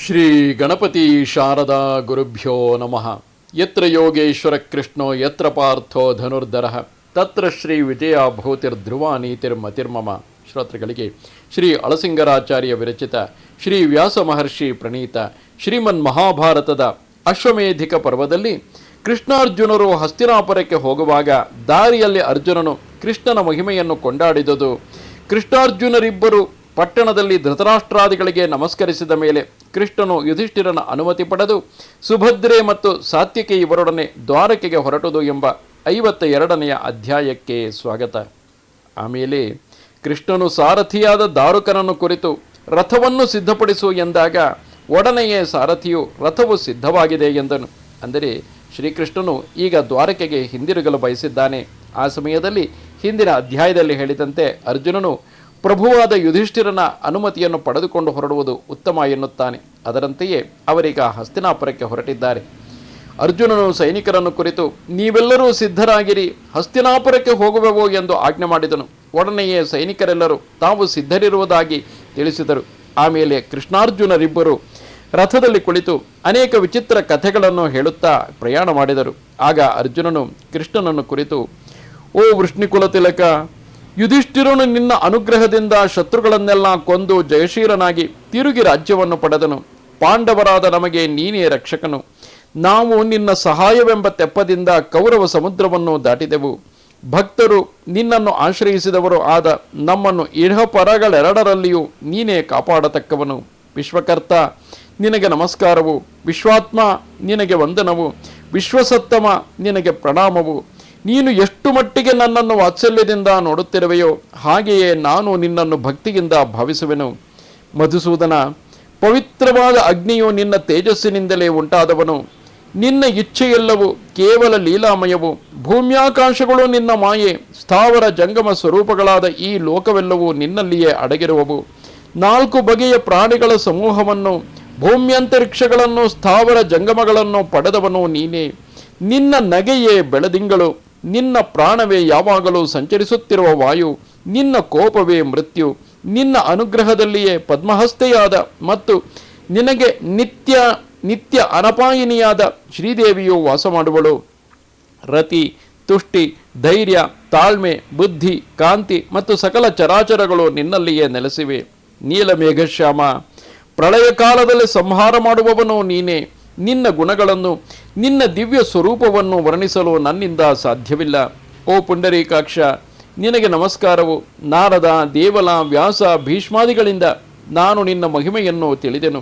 ಶ್ರೀ ಗಣಪತಿ ಶಾರದಾ ಗುರುಭ್ಯೋ ನಮಃ. ಯತ್ರ ಯೋಗೇಶ್ವರ ಕೃಷ್ಣೋ ಯತ್ರ ಪಾರ್ಥೋ ಧನುರ್ಧರಃ ತತ್ರ ಶ್ರೀ ವಿಜಯ ಭೂತಿರ್ಧ್ರುವ ನೀತಿರ್ಮತಿರ್ಮಮ. ಶ್ರೋತೃಗಳಿಗೆ ಶ್ರೀ ಅಳಸಿಂಗರಾಚಾರ್ಯ ವಿರಚಿತ ಶ್ರೀ ವ್ಯಾಸ ಮಹರ್ಷಿ ಪ್ರಣೀತ ಶ್ರೀಮನ್ ಮಹಾಭಾರತದ ಅಶ್ವಮೇಧಿಕ ಪರ್ವದಲ್ಲಿ ಕೃಷ್ಣಾರ್ಜುನರು ಹಸ್ತಿನಾಪುರಕ್ಕೆ ಹೋಗುವಾಗ ದಾರಿಯಲ್ಲಿ ಅರ್ಜುನನು ಕೃಷ್ಣನ ಮಹಿಮೆಯನ್ನು ಕೊಂಡಾಡಿದುದು, ಕೃಷ್ಣಾರ್ಜುನರಿಬ್ಬರು ಪಟ್ಟಣದಲ್ಲಿ ಧೃತರಾಷ್ಟ್ರಾದಿಗಳಿಗೆ ನಮಸ್ಕರಿಸಿದ ಮೇಲೆ ಕೃಷ್ಣನು ಯುಧಿಷ್ಠಿರನ ಅನುಮತಿ ಪಡೆದು ಸುಭದ್ರೆ ಮತ್ತು ಸಾತ್ಯಕಿ ಇವರೊಡನೆ ದ್ವಾರಕೆಗೆ ಹೊರಟುದು ಎಂಬ 52ನೇ ಅಧ್ಯಾಯಕ್ಕೆ ಸ್ವಾಗತ. ಆಮೇಲೆ ಕೃಷ್ಣನು ಸಾರಥಿಯಾದ ದಾರುಕನನ್ನು ಕುರಿತು ರಥವನ್ನು ಸಿದ್ಧಪಡಿಸು ಎಂದಾಗ ಒಡನೆಯೇ ಸಾರಥಿಯು ರಥವು ಸಿದ್ಧವಾಗಿದೆ ಎಂದನು. ಅಂದರೆ ಶ್ರೀಕೃಷ್ಣನು ಈಗ ದ್ವಾರಕೆಗೆ ಹಿಂದಿರುಗಲು ಬಯಸಿದ್ದಾನೆ. ಆ ಸಮಯದಲ್ಲಿ ಹಿಂದಿನ ಅಧ್ಯಾಯದಲ್ಲಿ ಹೇಳಿದಂತೆ ಅರ್ಜುನನು ಪ್ರಭುವಾದ ಯುಧಿಷ್ಠಿರನ ಅನುಮತಿಯನ್ನು ಪಡೆದುಕೊಂಡು ಹೊರಡುವುದು ಉತ್ತಮ ಎನ್ನುತ್ತಾನೆ. ಅದರಂತೆಯೇ ಅವರೀಗ ಹಸ್ತಿನಾಪುರಕ್ಕೆ ಹೊರಟಿದ್ದಾರೆ. ಅರ್ಜುನನು ಸೈನಿಕರನ್ನು ಕುರಿತು ನೀವೆಲ್ಲರೂ ಸಿದ್ಧರಾಗಿರಿ, ಹಸ್ತಿನಾಪುರಕ್ಕೆ ಹೋಗುವೆವು ಎಂದು ಆಜ್ಞೆ ಮಾಡಿದನು. ಒಡನೆಯೇ ಸೈನಿಕರೆಲ್ಲರೂ ತಾವು ಸಿದ್ಧರಿರುವುದಾಗಿ ತಿಳಿಸಿದರು. ಆಮೇಲೆ ಕೃಷ್ಣಾರ್ಜುನರಿಬ್ಬರು ರಥದಲ್ಲಿ ಕುಳಿತು ಅನೇಕ ವಿಚಿತ್ರ ಕಥೆಗಳನ್ನು ಹೇಳುತ್ತಾ ಪ್ರಯಾಣ ಮಾಡಿದರು. ಆಗ ಅರ್ಜುನನು ಕೃಷ್ಣನನ್ನು ಕುರಿತು, ಓ ವೃಷ್ಣಿಕುಲ ತಿಲಕ, ಯುಧಿಷ್ಠಿರನು ನಿನ್ನ ಅನುಗ್ರಹದಿಂದ ಶತ್ರುಗಳನ್ನೆಲ್ಲ ಕೊಂದು ಜಯಶೀಲನಾಗಿ ತಿರುಗಿ ರಾಜ್ಯವನ್ನು ಪಡೆದನು. ಪಾಂಡವರಾದ ನಮಗೆ ನೀನೇ ರಕ್ಷಕನು. ನಾವು ನಿನ್ನ ಸಹಾಯವೆಂಬ ತೆಪ್ಪದಿಂದ ಕೌರವ ಸಮುದ್ರವನ್ನು ದಾಟಿದೆವು. ಭಕ್ತರು ನಿನ್ನನ್ನು ಆಶ್ರಯಿಸಿದವರು ಆದ ನಮ್ಮನ್ನು ಇಹಪರಗಳೆರಡರಲ್ಲಿಯೂ ನೀನೇ ಕಾಪಾಡತಕ್ಕವನು. ವಿಶ್ವಕರ್ತ, ನಿನಗೆ ನಮಸ್ಕಾರವು. ವಿಶ್ವಾತ್ಮ, ನಿನಗೆ ವಂದನವು. ವಿಶ್ವಸತ್ತಮ, ನಿನಗೆ ಪ್ರಣಾಮವು. ನೀನು ಎಷ್ಟು ಮಟ್ಟಿಗೆ ನನ್ನನ್ನು ವಾತ್ಸಲ್ಯದಿಂದ ನೋಡುತ್ತಿರುವೆಯೋ ಹಾಗೆಯೇ ನಾನು ನಿನ್ನನ್ನು ಭಕ್ತಿಯಿಂದ ಭಾವಿಸುವೆನು. ಮಧುಸೂದನ, ಪವಿತ್ರವಾದ ಅಗ್ನಿಯು ನಿನ್ನ ತೇಜಸ್ಸಿನಿಂದಲೇ ಉಂಟಾದವನು. ನಿನ್ನ ಇಚ್ಛೆಯೆಲ್ಲವೂ ಕೇವಲ ಲೀಲಾಮಯವು. ಭೂಮ್ಯಾಕಾಶಗಳು ನಿನ್ನ ಮಾಯೆ. ಸ್ಥಾವರ ಜಂಗಮ ಸ್ವರೂಪಗಳಾದ ಈ ಲೋಕವೆಲ್ಲವೂ ನಿನ್ನಲ್ಲಿಯೇ ಅಡಗಿರುವವು. 4 ಬಗೆಯ ಪ್ರಾಣಿಗಳ ಸಮೂಹವನ್ನು, ಭೂಮ್ಯಂತರಿಕ್ಷಗಳನ್ನು, ಸ್ಥಾವರ ಜಂಗಮಗಳನ್ನು ಪಡೆದವನು ನೀನೇ. ನಿನ್ನ ನಗೆಯೇ ಬೆಳದಿಂಗಳು. ನಿನ್ನ ಪ್ರಾಣವೇ ಯಾವಾಗಲೂ ಸಂಚರಿಸುತ್ತಿರುವ ವಾಯು. ನಿನ್ನ ಕೋಪವೇ ಮೃತ್ಯು. ನಿನ್ನ ಅನುಗ್ರಹದಲ್ಲಿಯೇ ಪದ್ಮಹಸ್ತೆಯಾದ ಮತ್ತು ನಿನಗೆ ನಿತ್ಯ ಅನಪಾಯಿನಿಯಾದ ಶ್ರೀದೇವಿಯು ವಾಸ ಮಾಡುವಳು. ರತಿ, ತುಷ್ಟಿ, ಧೈರ್ಯ, ತಾಳ್ಮೆ, ಬುದ್ಧಿ, ಕಾಂತಿ ಮತ್ತು ಸಕಲ ಚರಾಚರಗಳು ನಿನ್ನಲ್ಲಿಯೇ ನೆಲೆಸಿವೆ. ನೀಲಮೇಘಶ್ಯಾಮ, ಪ್ರಳಯ ಕಾಲದಲ್ಲಿ ಸಂಹಾರ ಮಾಡುವವನು ನೀನೇ. ನಿನ್ನ ಗುಣಗಳನ್ನು, ನಿನ್ನ ದಿವ್ಯ ಸ್ವರೂಪವನ್ನು ವರ್ಣಿಸಲು ನನ್ನಿಂದ ಸಾಧ್ಯವಿಲ್ಲ. ಓ ಪುಂಡರೀಕಾಕ್ಷ, ನಿನಗೆ ನಮಸ್ಕಾರವು. ನಾರದ, ದೇವಲ, ವ್ಯಾಸ, ಭೀಷ್ಮಾದಿಗಳಿಂದ ನಾನು ನಿನ್ನ ಮಹಿಮೆಯನ್ನು ತಿಳಿದೆನು.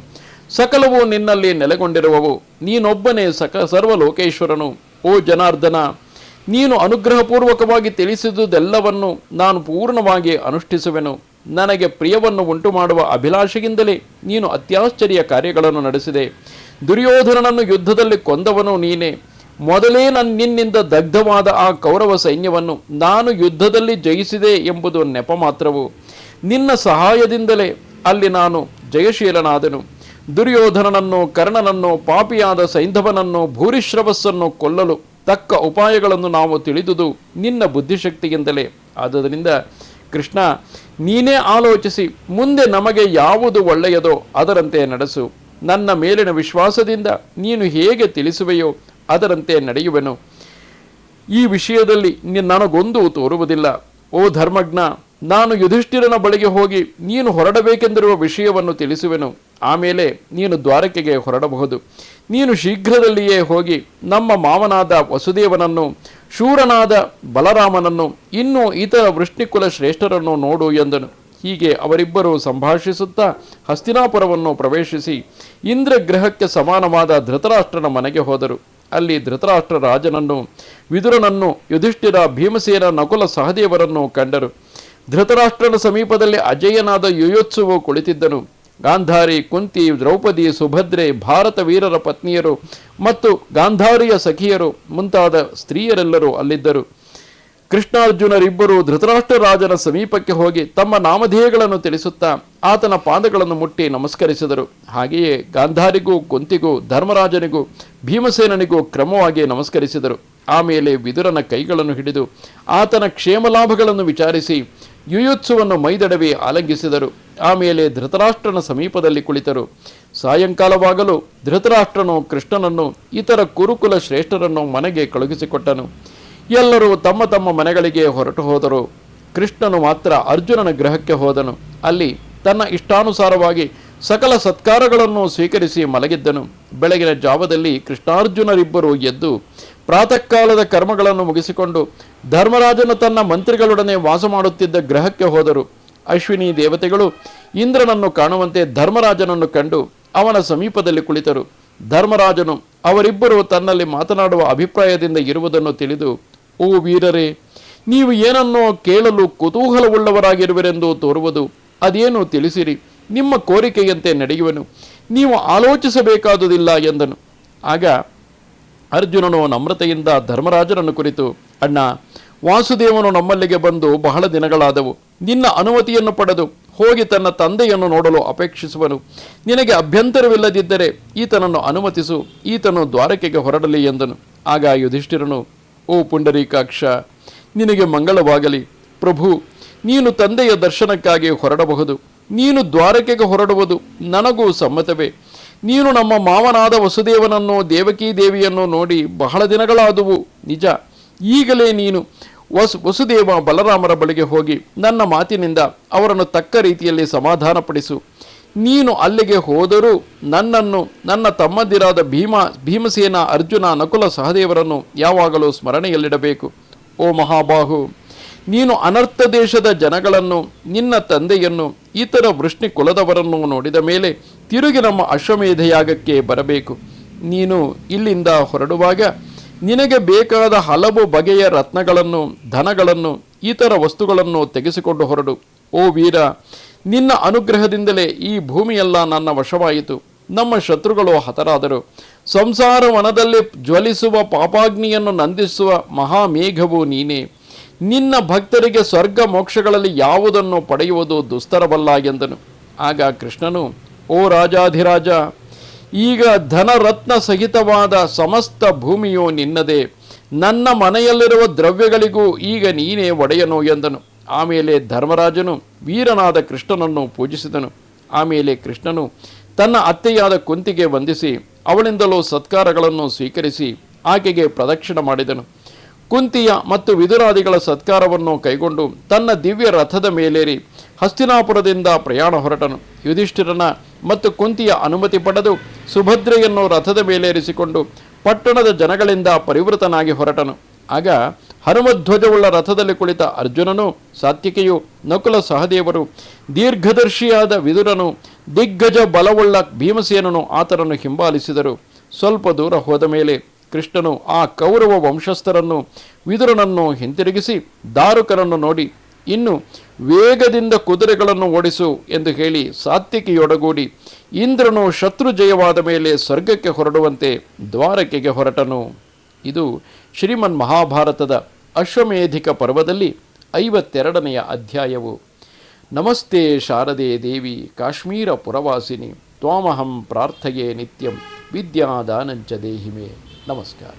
ಸಕಲವು ನಿನ್ನಲ್ಲಿ ನೆಲೆಗೊಂಡಿರುವವು. ನೀನೊಬ್ಬನೇ ಸರ್ವಲೋಕೇಶ್ವರನು. ಓ ಜನಾರ್ದನ, ನೀನು ಅನುಗ್ರಹಪೂರ್ವಕವಾಗಿ ತಿಳಿಸಿದುದೆಲ್ಲವನ್ನು ನಾನು ಪೂರ್ಣವಾಗಿ ಅನುಷ್ಠಿಸುವೆನು. ನನಗೆ ಪ್ರಿಯವನ್ನು ಉಂಟು ಮಾಡುವ ಅಭಿಲಾಷೆಯಿಂದಲೇ ನೀನು ಅತ್ಯಾಶ್ಚರ್ಯ ಕಾರ್ಯಗಳನ್ನು ನಡೆಸಿದೆ. ದುರ್ಯೋಧನನನ್ನು ಯುದ್ಧದಲ್ಲಿ ಕೊಂದವನು ನೀನೇ. ಮೊದಲೇ ನಿನ್ನಿಂದ ದಗ್ಧವಾದ ಆ ಕೌರವ ಸೈನ್ಯವನ್ನು ನಾನು ಯುದ್ಧದಲ್ಲಿ ಜಯಿಸಿದೆ ಎಂಬುದು ನೆಪ ಮಾತ್ರವು. ನಿನ್ನ ಸಹಾಯದಿಂದಲೇ ಅಲ್ಲಿ ನಾನು ಜಯಶೀಲನಾದನು. ದುರ್ಯೋಧನನನ್ನು, ಕರ್ಣನನ್ನು, ಪಾಪಿಯಾದ ಸೈಂಧವನನ್ನು, ಭೂರಿಶ್ರವಸ್ಸನ್ನು ಕೊಲ್ಲಲು ತಕ್ಕ ಉಪಾಯಗಳನ್ನು ನಾವು ತಿಳಿದುದು ನಿನ್ನ ಬುದ್ಧಿಶಕ್ತಿಯಿಂದಲೇ. ಆದ್ದರಿಂದ ಕೃಷ್ಣ, ನೀನೇ ಆಲೋಚಿಸಿ ಮುಂದೆ ನಮಗೆ ಯಾವುದು ಒಳ್ಳೆಯದೋ ಅದರಂತೆ ನಡೆಸು. ನನ್ನ ಮೇಲಿನ ವಿಶ್ವಾಸದಿಂದ ನೀನು ಹೇಗೆ ತಿಳಿಸುವೆಯೋ ಅದರಂತೆ ನಡೆಯುವೆನು. ಈ ವಿಷಯದಲ್ಲಿ ನನಗೊಂದು ತೋರುವುದಿಲ್ಲ. ಓ ಧರ್ಮಜ್ಞ, ನಾನು ಯುಧಿಷ್ಠಿರನ ಬಳಿಗೆ ಹೋಗಿ ನೀನು ಹೊರಡಬೇಕೆಂದಿರುವ ವಿಷಯವನ್ನು ತಿಳಿಸುವೆನು. ಆಮೇಲೆ ನೀನು ದ್ವಾರಕೆಗೆ ಹೊರಡಬಹುದು. ನೀನು ಶೀಘ್ರದಲ್ಲಿಯೇ ಹೋಗಿ ನಮ್ಮ ಮಾವನಾದ ವಸುದೇವನನ್ನು, ಶೂರನಾದ ಬಲರಾಮನನ್ನು, ಇನ್ನೂ ಇತರ ವೃಷ್ಣಿಕುಲ ಶ್ರೇಷ್ಠರನ್ನು ನೋಡು ಎಂದನು. ಹೀಗೆ ಅವರಿಬ್ಬರು ಸಂಭಾಷಿಸುತ್ತಾ ಹಸ್ತಿನಾಪುರವನ್ನು ಪ್ರವೇಶಿಸಿ ಇಂದ್ರಗ್ರಹಕ್ಕೆ ಸಮಾನವಾದ ಧೃತರಾಷ್ಟ್ರನ ಮನೆಗೆ ಹೋದರು. ಅಲ್ಲಿ ಧೃತರಾಷ್ಟ್ರ ರಾಜನನ್ನು, ವಿದುರನನ್ನು, ಯುಧಿಷ್ಠಿರ, ಭೀಮಸೇನ, ನಕುಲ, ಸಹದೇವರನ್ನು ಕಂಡರು. ಧೃತರಾಷ್ಟ್ರನ ಸಮೀಪದಲ್ಲಿ ಅಜೇಯನಾದ ಯುಯೋತ್ಸುವು ಕುಳಿತಿದ್ದನು. ಗಾಂಧಾರಿ, ಕುಂತಿ, ದ್ರೌಪದಿ, ಸುಭದ್ರೆ, ಭಾರತ ವೀರರ ಪತ್ನಿಯರು ಮತ್ತು ಗಾಂಧಾರಿಯ ಸಖಿಯರು ಮುಂತಾದ ಸ್ತ್ರೀಯರೆಲ್ಲರೂ ಅಲ್ಲಿದ್ದರು. ಕೃಷ್ಣಾರ್ಜುನರಿಬ್ಬರು ಧೃತರಾಷ್ಟ್ರ ರಾಜನ ಸಮೀಪಕ್ಕೆ ಹೋಗಿ ತಮ್ಮ ನಾಮಧೇಯಗಳನ್ನು ತಿಳಿಸುತ್ತಾ ಆತನ ಪಾದಗಳನ್ನು ಮುಟ್ಟಿ ನಮಸ್ಕರಿಸಿದರು. ಹಾಗೆಯೇ ಗಾಂಧಾರಿಗೂ, ಕುಂತಿಗೂ, ಧರ್ಮರಾಜನಿಗೂ, ಭೀಮಸೇನನಿಗೂ ಕ್ರಮವಾಗಿ ನಮಸ್ಕರಿಸಿದರು. ಆಮೇಲೆ ವಿದುರನ ಕೈಗಳನ್ನು ಹಿಡಿದು ಆತನ ಕ್ಷೇಮಲಾಭಗಳನ್ನು ವಿಚಾರಿಸಿ ಯುಯುತ್ಸುವನ್ನು ಮೈದಡವಿ ಆಲಂಗಿಸಿದರು. ಆಮೇಲೆ ಧೃತರಾಷ್ಟ್ರನ ಸಮೀಪದಲ್ಲಿ ಕುಳಿತರು. ಸಾಯಂಕಾಲವಾಗಲು ಧೃತರಾಷ್ಟ್ರನು ಕೃಷ್ಣನನ್ನು ಇತರ ಕುರುಕುಲ ಶ್ರೇಷ್ಠರನ್ನು ಮನೆಗೆ ಕಳುಹಿಸಿಕೊಟ್ಟನು. ಎಲ್ಲರೂ ತಮ್ಮ ತಮ್ಮ ಮನೆಗಳಿಗೆ ಹೊರಟು ಹೋದರು. ಕೃಷ್ಣನು ಮಾತ್ರ ಅರ್ಜುನನ ಗೃಹಕ್ಕೆ ಹೋದನು. ಅಲ್ಲಿ ತನ್ನ ಇಷ್ಟಾನುಸಾರವಾಗಿ ಸಕಲ ಸತ್ಕಾರಗಳನ್ನು ಸ್ವೀಕರಿಸಿ ಮಲಗಿದ್ದನು. ಬೆಳಗಿನ ಜಾವದಲ್ಲಿ ಕೃಷ್ಣಾರ್ಜುನರಿಬ್ಬರು ಎದ್ದು ಪ್ರಾತಃ ಕಾಲದ ಕರ್ಮಗಳನ್ನು ಮುಗಿಸಿಕೊಂಡು ಧರ್ಮರಾಜನು ತನ್ನ ಮಂತ್ರಿಗಳೊಡನೆ ವಾಸ ಮಾಡುತ್ತಿದ್ದ ಗೃಹಕ್ಕೆ ಹೋದರು. ಅಶ್ವಿನಿ ದೇವತೆಗಳು ಇಂದ್ರನನ್ನು ಕಾಣುವಂತೆ ಧರ್ಮರಾಜನನ್ನು ಕಂಡು ಅವನ ಸಮೀಪದಲ್ಲಿ ಕುಳಿತರು. ಧರ್ಮರಾಜನು ಅವರಿಬ್ಬರು ತನ್ನಲ್ಲಿ ಮಾತನಾಡುವ ಅಭಿಪ್ರಾಯದಿಂದ ಇರುವುದನ್ನು ತಿಳಿದು, ಓ ವೀರರೇ, ನೀವು ಏನನ್ನೋ ಕೇಳಲು ಕುತೂಹಲವುಳ್ಳವರಾಗಿರುವಿರೆಂದು ತೋರುವುದು, ಅದೇನು ತಿಳಿಸಿರಿ, ನಿಮ್ಮ ಕೋರಿಕೆಯಂತೆ ನಡೆಯುವನು, ನೀವು ಆಲೋಚಿಸಬೇಕಾದುದಿಲ್ಲ ಎಂದನು. ಆಗ ಅರ್ಜುನನು ನಮ್ರತೆಯಿಂದ ಧರ್ಮರಾಜನನ್ನು ಕುರಿತು, ಅಣ್ಣ, ವಾಸುದೇವನು ನಮ್ಮಲ್ಲಿಗೆ ಬಂದು ಬಹಳ ದಿನಗಳಾದವು. ನಿನ್ನ ಅನುಮತಿಯನ್ನು ಪಡೆದು ಹೋಗಿ ತನ್ನ ತಂದೆಯನ್ನು ನೋಡಲು ಅಪೇಕ್ಷಿಸುವನು. ನಿನಗೆ ಅಭ್ಯಂತರವಿಲ್ಲದಿದ್ದರೆ ಈತನನ್ನು ಅನುಮತಿಸು, ಈತನು ದ್ವಾರಕೆಗೆ ಹೊರಡಲಿ ಎಂದನು. ಆಗ ಯುಧಿಷ್ಠಿರನು, ಓ ಪುಂಡರೀಕಾಕ್ಷ, ನಿನಗೆ ಮಂಗಳವಾಗಲಿ. ಪ್ರಭು, ನೀನು ತಂದೆಯ ದರ್ಶನಕ್ಕಾಗಿ ಹೊರಡಬಹುದು. ನೀನು ದ್ವಾರಕೆಗೆ ಹೊರಡುವುದು ನನಗೂ ಸಮ್ಮತವೇ. ನೀನು ನಮ್ಮ ಮಾವನಾದ ವಸುದೇವನನ್ನು ದೇವಕೀ ದೇವಿಯನ್ನು ನೋಡಿ ಬಹಳ ದಿನಗಳಾದುವು ನಿಜ. ಈಗಲೇ ನೀನು ವಸುದೇವ ಬಲರಾಮರ ಬಳಿಗೆ ಹೋಗಿ ನನ್ನ ಮಾತಿನಿಂದ ಅವರನ್ನು ತಕ್ಕ ರೀತಿಯಲ್ಲಿ ಸಮಾಧಾನಪಡಿಸು. ನೀನು ಅಲ್ಲಿಗೆ ಹೋದರೂ ನನ್ನನ್ನು, ನನ್ನ ತಮ್ಮಂದಿರಾದ ಭೀಮಸೇನ, ಅರ್ಜುನ, ನಕುಲ, ಸಹದೇವರನ್ನು ಯಾವಾಗಲೂ ಸ್ಮರಣೆಯಲ್ಲಿಡಬೇಕು. ಓ ಮಹಾಬಾಹು, ನೀನು ಅನರ್ಥ ದೇಶದ ಜನಗಳನ್ನು, ನಿನ್ನ ತಂದೆಯನ್ನು, ಇತರ ವೃಷ್ಣಿ ಕುಲದವರನ್ನು ನೋಡಿದ ಮೇಲೆ ತಿರುಗಿ ನಮ್ಮ ಅಶ್ವಮೇಧಯಾಗಕ್ಕೆ ಬರಬೇಕು. ನೀನು ಇಲ್ಲಿಂದ ಹೊರಡುವಾಗ ನಿನಗೆ ಬೇಕಾದ ಹಲವು ಬಗೆಯ ರತ್ನಗಳನ್ನು, ಧನಗಳನ್ನು, ಇತರ ವಸ್ತುಗಳನ್ನು ತೆಗೆಸಿಕೊಂಡು ಹೊರಡು. ಓ ವೀರ, ನಿನ್ನ ಅನುಗ್ರಹದಿಂದಲೇ ಈ ಭೂಮಿಯೆಲ್ಲ ನನ್ನ ವಶವಾಯಿತು. ನಮ್ಮ ಶತ್ರುಗಳು ಹತರಾದರು. ಸಂಸಾರ ವನದಲ್ಲಿ ಜ್ವಲಿಸುವ ಪಾಪಾಗ್ನಿಯನ್ನು ನಂದಿಸುವ ಮಹಾಮೇಘವು ನೀನೇ. ನಿನ್ನ ಭಕ್ತರಿಗೆ ಸ್ವರ್ಗ ಮೋಕ್ಷಗಳಲ್ಲಿ ಯಾವುದನ್ನು ಪಡೆಯುವುದು ದುಸ್ತರವಲ್ಲ ಎಂದನು. ಆಗ ಕೃಷ್ಣನು, ಓ ರಾಜಾಧಿರಾಜ, ಈಗ ಧನರತ್ನ ಸಹಿತವಾದ ಸಮಸ್ತ ಭೂಮಿಯು ನಿನ್ನದೇ. ನನ್ನ ಮನೆಯಲ್ಲಿರುವ ದ್ರವ್ಯಗಳಿಗೂ ಈಗ ನೀನೇ ಒಡೆಯನು ಎಂದನು. ಆಮೇಲೆ ಧರ್ಮರಾಜನು ವೀರನಾದ ಕೃಷ್ಣನನ್ನು ಪೂಜಿಸಿದನು. ಆಮೇಲೆ ಕೃಷ್ಣನು ತನ್ನ ಅತ್ತೆಯಾದ ಕುಂತಿಗೆ ವಂದಿಸಿ ಅವಳಿಂದಲೂ ಸತ್ಕಾರಗಳನ್ನು ಸ್ವೀಕರಿಸಿ ಆಕೆಗೆ ಪ್ರದಕ್ಷಿಣೆ ಮಾಡಿದನು. ಕುಂತಿಯ ಮತ್ತು ವಿದುರಾದಿಗಳ ಸತ್ಕಾರವನ್ನು ಕೈಗೊಂಡು ತನ್ನ ದಿವ್ಯ ರಥದ ಮೇಲೇರಿ ಹಸ್ತಿನಾಪುರದಿಂದ ಪ್ರಯಾಣ ಹೊರಟನು. ಯುಧಿಷ್ಠಿರನ ಮತ್ತು ಕುಂತಿಯ ಅನುಮತಿ ಪಡೆದು ಸುಭದ್ರೆಯನ್ನು ರಥದ ಮೇಲೇರಿಸಿಕೊಂಡು ಪಟ್ಟಣದ ಜನಗಳಿಂದ ಪರಿವೃತನಾಗಿ ಹೊರಟನು. ಆಗ ಹನುಮಧ್ವಜವುಳ್ಳ ರಥದಲ್ಲಿ ಕುಳಿತ ಅರ್ಜುನನು, ಸಾತ್ವಿಕೆಯು, ನಕುಲ ಸಹದೇವರು, ದೀರ್ಘದರ್ಶಿಯಾದ ವಿದುರನು, ದಿಗ್ಗಜ ಬಲವುಳ್ಳ ಭೀಮಸೇನನು ಆತನನ್ನು ಹಿಂಬಾಲಿಸಿದರು. ಸ್ವಲ್ಪ ದೂರ ಹೋದ ಮೇಲೆ ಕೃಷ್ಣನು ಆ ಕೌರವ ವಂಶಸ್ಥರನ್ನು, ವಿದುರನನ್ನು ಹಿಂತಿರುಗಿಸಿ ದಾರುಕರನ್ನು ನೋಡಿ, ಇನ್ನು ವೇಗದಿಂದ ಕುದುರೆಗಳನ್ನು ಓಡಿಸು ಎಂದು ಹೇಳಿ ಸಾತ್ವಿಕಿಯೊಡಗೂಡಿ ಇಂದ್ರನು ಶತ್ರು ಜಯವಾದ ಮೇಲೆ ಸ್ವರ್ಗಕ್ಕೆ ಹೊರಡುವಂತೆ ದ್ವಾರಕೆಗೆ ಹೊರಟನು. ಇದು ಶ್ರೀಮನ್ ಮಹಾಭಾರತದ ಅಶ್ವಮೇಧಿಕ ಪರ್ವದಲ್ಲಿ 52ನೆಯ ಅಧ್ಯಾಯವು. ನಮಸ್ತೆ ಶಾರದೆ ದೇವಿ ಕಾಶ್ಮೀರ ಪುರವಾಸಿನಿ ತ್ವಾಮಹಂ ಪ್ರಾರ್ಥಯೇ ನಿತ್ಯಂ ವಿದ್ಯಾದಾನಂಚ ದೇಹಿಮೆ. ನಮಸ್ಕಾರ.